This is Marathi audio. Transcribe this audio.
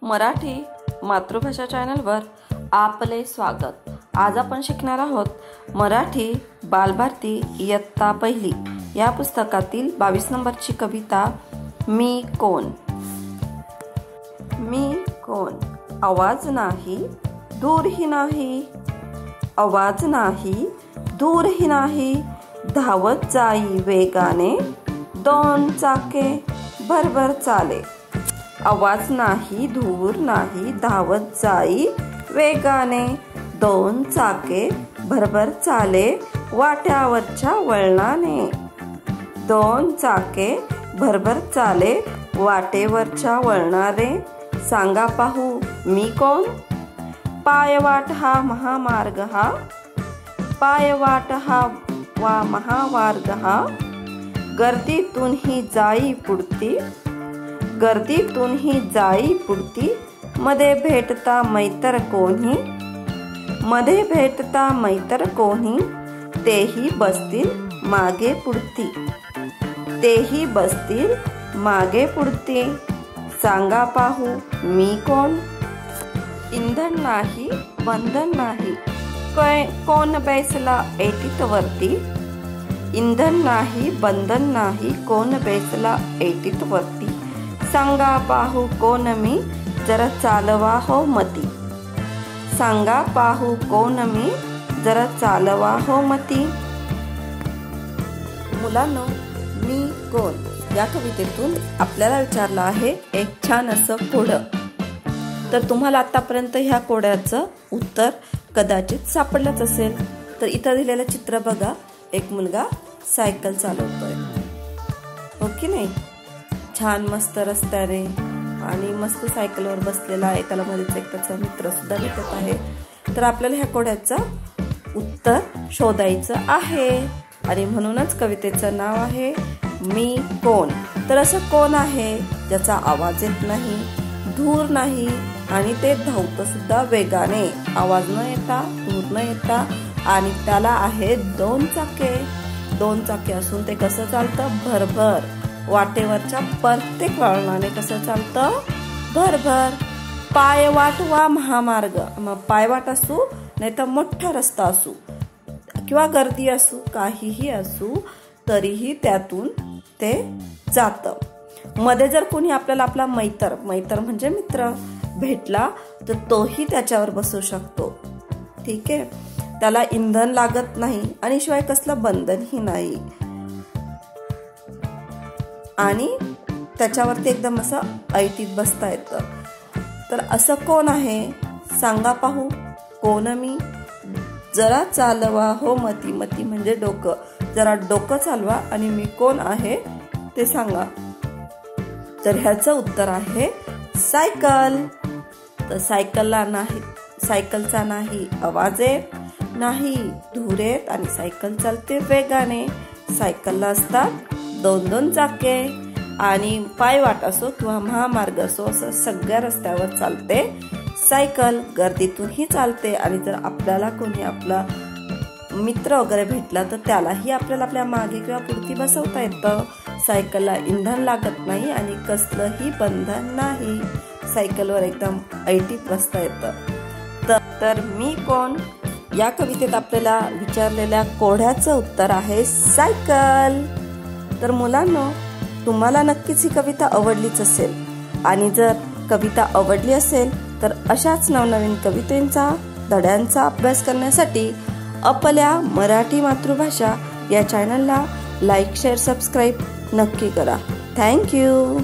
मराठी मातृभाषा चॅनलवर आपले स्वागत। आज आपण शिकणार आहोत मराठी बालभारती इयत्ता पहिली या पुस्तकातील 22 नंबरची कविता मी कोण। मी कोण, आवाज नाही दूरही नाही, आवाज नाही दूरही नाही, धावत जाई वेगाने, दोन चाके भरभर चाले। आवाज नाही दूर नाही, धावत जाई वेगाने, दोन चाके भरभर चाले वाट्यावरच्या वळणाने। दोन चाके भरभर चाले वाटेवरच्या वळणाने, सांगा पाहू मी कोण। पायवाट हा महामार्ग हा, पायवाट हा वा महामार्ग हा, गर्दीतून ही जाई पुढती, गर्दीतून ही जाई पुढती, मध्ये भेटता मैत्र कोणी, मध्ये भेटता मैत्र कोणी, तेही बसतील मागे पुढती, तेही बसतील मागे पुढती, सांगा पाहू मी कोण। इंधन नाही बंधन नाही, कोण बैसला ऐटीत वरती, इंधन नाही बंधन नाही, कोण बैसला ऐटीत वरती, सांगा पाहू कोण मी, जरा चालवा हो मती, सांगा पाहू कोण मी, जरा चालवा हो मती। मुलांनो, मी कोण या कवितेतून आपल्याला विचारलं आहे एक छान असं कोडं। तर तुम्हाला आतापर्यंत ह्या कोड्याचं उत्तर कदाचित सापडलंच असेल। तर इथं दिलेलं चित्र बघा, एक मुलगा सायकल चालवतोय, हो की नाही। छान मस्त रस्त्याने आणि मस्त सायकलवर बसलेला आहे, त्याला मध्येच एक त्याचा मित्र सुद्धा भेटत आहे। तर आपल्याला ह्या कोड्याचं उत्तर शोधायचं आहे आणि म्हणूनच कवितेचं नाव आहे मी कोण। तर असं कोण आहे ज्याचा आवाज येत नाही, धूर नाही आणि ते धावतं सुद्धा वेगाने, आवाज न येता धूर न येता, आणि त्याला आहे दोन चाके। दोन चाके असून ते कसं चालतं, भरभर, वाटेवरच्या प्रत्येक वळणाने कसं चालतं, भरभर। पायवाट वा महामार्ग, मग पायवाट असू नाही तर मोठा रस्ता असू किंवा गर्दी असू, काहीही असू तरीही त्यातून ते जातं। मध्ये जर कोणी आपल्याला आपला मैत्र म्हणजे मित्र भेटला तर तोही त्याच्यावर बसू शकतो, ठीक आहे। त्याला इंधन लागत नाही आणि शिवाय कसलं बंधनही नाही, आणि त्याच्यावरती एकदम असं ऐटीत बसता येतं। तर असं कोण आहे, सांगा पाहू कोण मी, जरा चालवा हो मती, मती म्हणजे डोकं, जरा डोकं चालवा आणि मी कोण आहे ते सांगा। तर ह्याचं उत्तर आहे सायकल। तर सायकलला नाही, सायकलचा नाही आवाज येत, नाही धूर येत आणि सायकल चालते वेगाने। सायकलला असतात दोन दोन चाके आणि पायवाट असो किंवा महामार्ग असो, असं सगळ्या रस्त्यावर चालते सायकल, गर्दीतूनही चालते। आणि जर आपल्याला कोणी आपला मित्र वगैरे भेटला तर त्यालाही आपल्याला आपल्या मागे किंवा पुढती बसवता येतं। सायकलला इंधन लागत नाही आणि कसलंही बंधन नाही, सायकलवर एकदम ऐटीत बसता येतं। तर मी कोण या कवितेत आपल्याला विचारलेल्या कोड्याचं उत्तर आहे सायकल। तर मुलांनो, तुम्हाला नक्कीच ही कविता आवडलीच असेल, आणि जर कविता आवडली असेल तर अशाच नवनवीन कवितेंचा धड्यांचा अभ्यास करण्यासाठी आपल्या मराठी मातृभाषा या चॅनलला लाईक शेअर सबस्क्राईब नक्की करा। थँक्यू।